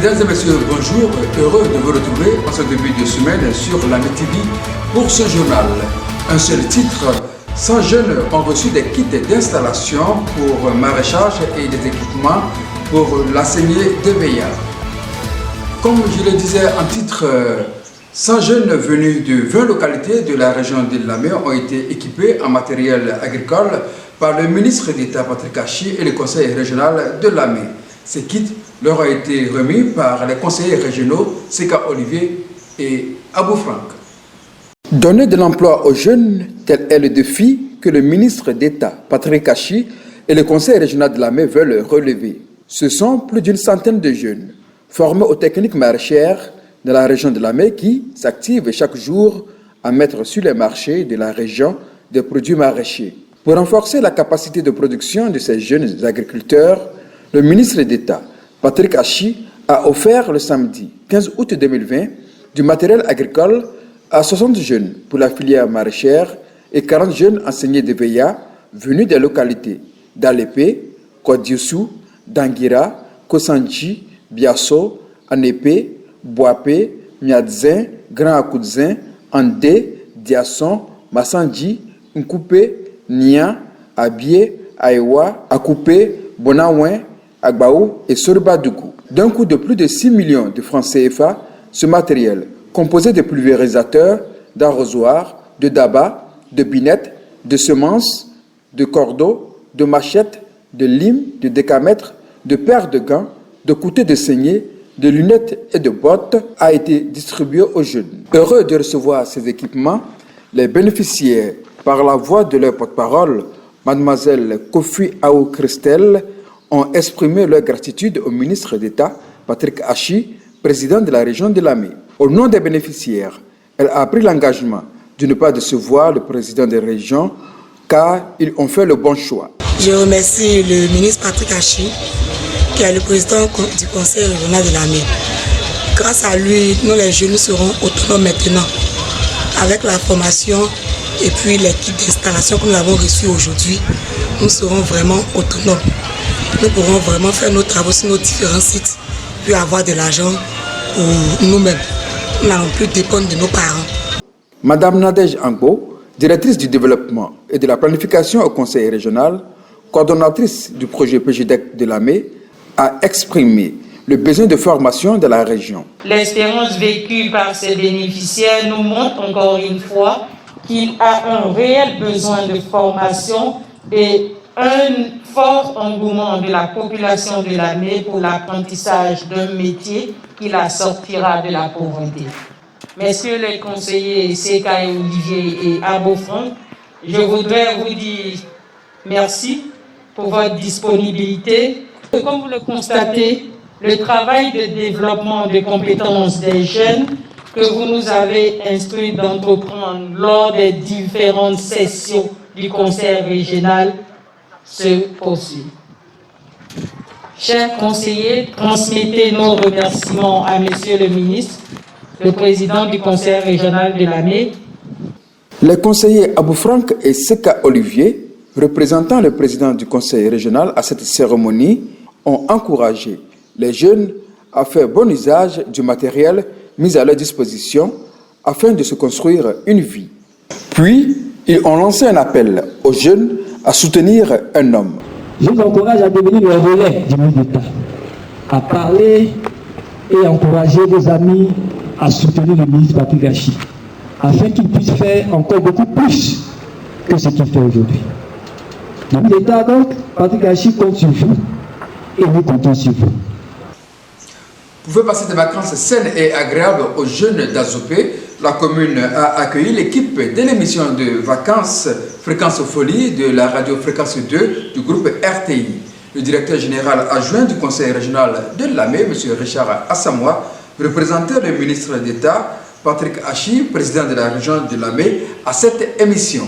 Mesdames et messieurs, bonjour. Heureux de vous retrouver en ce début de semaine sur l'AME TV pour ce journal. Un seul titre, 100 jeunes ont reçu des kits d'installation pour maraîchage et des équipements pour la saignée de Veilla. Comme je le disais en titre, 100 jeunes venus de 20 localités de la région de Lamé ont été équipés en matériel agricole par le ministre d'État Patrick Achi et le conseil régional de Lamé. Ces kits leur ont été remis par les conseillers régionaux Seka Olivier et Abou Frank. Donner de l'emploi aux jeunes, tel est le défi que le ministre d'État Patrick Achi et le conseil régional de Lamé veulent relever. Ce sont plus d'une centaine de jeunes formés aux techniques maraîchères de la région de Lamé qui s'activent chaque jour à mettre sur les marchés de la région des produits maraîchers. Pour renforcer la capacité de production de ces jeunes agriculteurs, le ministre d'État Patrick Achi a offert le samedi 15 août 2020 du matériel agricole à 60 jeunes pour la filière maraîchère et 40 jeunes enseignés de Veilla venus des localités d'Alépé, Kodioussou, Danguira, Kosanji, Biasso, Anépé, Boapé, Miadzin, Grand Akoudzin, Andé, Diasson, Massandji, Nkoupé, Nia, Abié, Aïwa, Akoupé, Bonaouin, Agbaou et Sorbadougou. D'un coût de plus de 6 millions de francs CFA, ce matériel, composé de pulvérisateurs, d'arrosoirs, de dabas, de binettes, de semences, de cordeaux, de machettes, de limes, de décamètres, de paires de gants, de couteaux de saignée, de lunettes et de bottes, a été distribué aux jeunes. Heureux de recevoir ces équipements, les bénéficiaires, par la voix de leur porte-parole, Mademoiselle Kofi Aou Christelle, ont exprimé leur gratitude au ministre d'État, Patrick Achi, président de la région de Lamé. Au nom des bénéficiaires, elle a pris l'engagement de ne pas décevoir le président des régions, car ils ont fait le bon choix. Je remercie le ministre Patrick Achi, qui est le président du conseil régional de Lamé. Grâce à lui, nous les jeunes serons autonomes maintenant, avec la formation et puis les kits d'installation que nous avons reçus aujourd'hui. Nous serons vraiment autonomes. Nous pourrons vraiment faire nos travaux sur nos différents sites, puis avoir de l'argent pour nous-mêmes. Nous n'allons plus dépendre de nos parents. Madame Nadège Angbo, directrice du développement et de la planification au conseil régional, coordonnatrice du projet PGDEC de Lamé, a exprimé le besoin de formation de la région. L'expérience vécue par ces bénéficiaires nous montre encore une fois qu'il a un réel besoin de formation et un fort engouement de la population de Lamé pour l'apprentissage d'un métier qui la sortira de la pauvreté. Messieurs les conseillers Seka Olivier et Abou Frank, je voudrais vous dire merci pour votre disponibilité. Comme vous le constatez, le travail de développement des compétences des jeunes que vous nous avez instruit d'entreprendre lors des différentes sessions du conseil régional se poursuit. Chers conseillers, transmettez nos remerciements à Monsieur le ministre, le président du conseil régional de Lamé. Les conseillers Abou Frank et Seka Olivier, représentant le président du conseil régional à cette cérémonie, ont encouragé les jeunes à faire bon usage du matériel mis à leur disposition afin de se construire une vie. Puis, ils ont lancé un appel aux jeunes à soutenir un homme. Je vous encourage à devenir le relais du ministre d'État, à parler et encourager vos amis à soutenir le ministre Patrick Achi, afin qu'il puisse faire encore beaucoup plus que ce qu'il fait aujourd'hui. Le ministre d'État, donc, Patrick Achi compte sur vous et nous comptons sur vous. Pour faire passer des vacances saines et agréables aux jeunes d'Azopé, la commune a accueilli l'équipe de l'émission de vacances Fréquence Folie de la radio Fréquence 2 du groupe RTI. Le directeur général adjoint du conseil régional de Lamé, M. Richard Assamoa, représentait le ministre d'État Patrick Achi, président de la région de Lamé, à cette émission.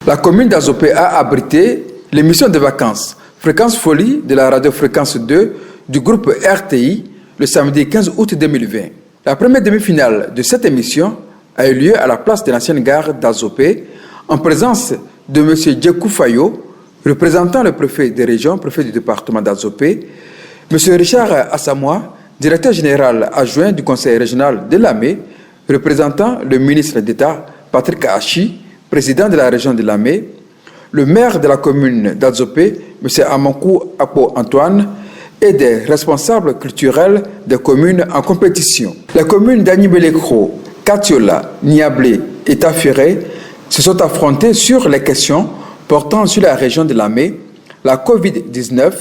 La commune d'Azopé a abrité l'émission de vacances Fréquence Folie de la radio Fréquence 2 du groupe RTI le samedi 15 août 2020. La première demi-finale de cette émission a eu lieu à la place de l'ancienne gare d'Azopé en présence de M. Djekou Fayo, représentant le préfet des régions, préfet du département d'Azopé, M. Richard Assamoa, directeur général adjoint du conseil régional de Lamé, représentant le ministre d'État Patrick Achi, président de la région de Lamé, le maire de la commune d'Adzopé, M. Amankou Apo Antoine, et des responsables culturels des communes en compétition. Les communes d'Anibelekro, Katiola, Niablé et Tafiré se sont affrontées sur les questions portant sur la région de Lamé, la Covid-19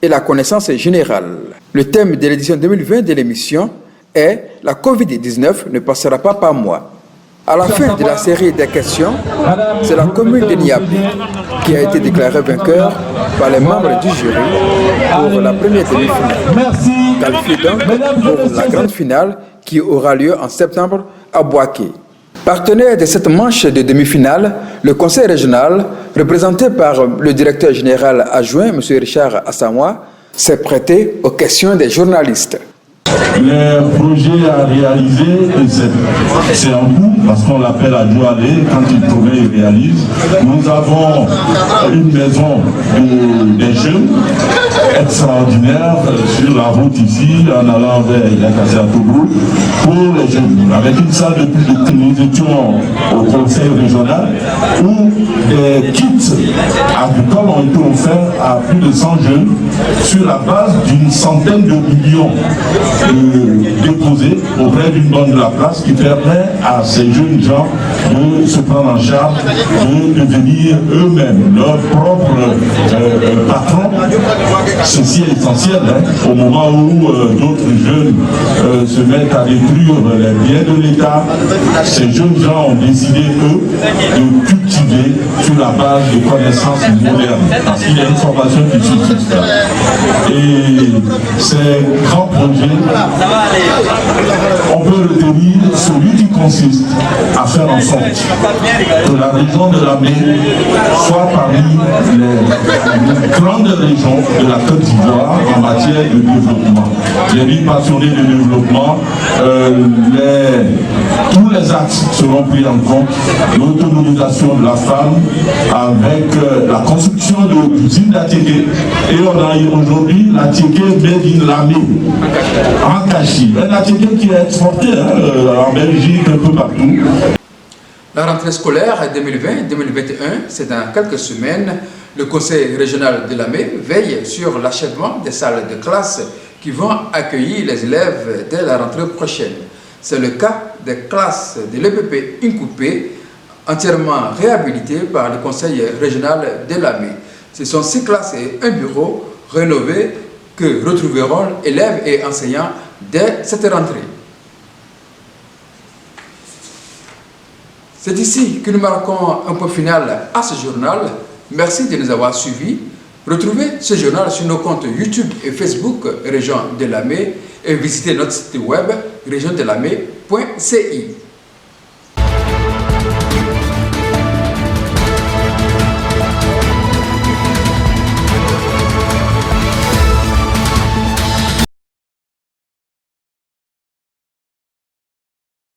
et la connaissance générale. Le thème de l'édition 2020 de l'émission est « La Covid-19 ne passera pas par moi ». À la fin de la série des questions, c'est la commune de Niablé qui a été déclarée vainqueur par les membres du jury pour la première demi-finale. Qualifiée donc pour la grande finale qui aura lieu en septembre à Boaké. Partenaire de cette manche de demi-finale, le conseil régional, représenté par le directeur général adjoint, M. Richard Assamoa, s'est prêté aux questions des journalistes. Les projets à réaliser, c'est en cours parce qu'on l'appelle à Doualé, quand il promet, il réalise. Nous avons une maison des jeunes extraordinaire sur la route ici, en allant vers Yakassé-Tobrou, pour les jeunes, avec une salle de public. Nous étions au conseil régional où des kits agricoles ont été offerts à plus de 100 jeunes sur la base d'une centaine de millions déposés auprès d'une banque de la place qui permet à ces jeunes gens de se prendre en charge, de devenir eux-mêmes leurs propres patrons. Ceci est essentiel au moment où d'autres jeunes se mettent à détruire les biens de l'État. Ces jeunes gens ont décidé, eux, de cultiver sur la base de connaissances modernes. Parce qu'il y a une formation qui subsiste. Et ces grands projets, on peut retenir celui qui consiste à faire en sorte que la région de Lamé soit parmi les grandes régions de la Côte d'Ivoire en matière de développement. Les villes passionnées de développement, tous les axes seront pris en compte, l'autonomisation de la femme avec la construction de l'usine d'Atiéké, et on a aujourd'hui l'Atiéké made in Lamé, en Kachi, un Atiéké qui est exporté en Belgique, un peu partout. La rentrée scolaire 2020-2021, c'est dans quelques semaines. Le conseil régional de Lamé veille sur l'achèvement des salles de classe qui vont accueillir les élèves dès la rentrée prochaine. C'est le cas des classes de l'EPP Incoupé, entièrement réhabilitées par le conseil régional de Lamé. Ce sont 6 classes et un bureau rénovés que retrouveront élèves et enseignants dès cette rentrée. C'est ici que nous marquons un point final à ce journal. Merci de nous avoir suivis. Retrouvez ce journal sur nos comptes YouTube et Facebook Région de Lamé et visitez notre site web regiondellamé.ci.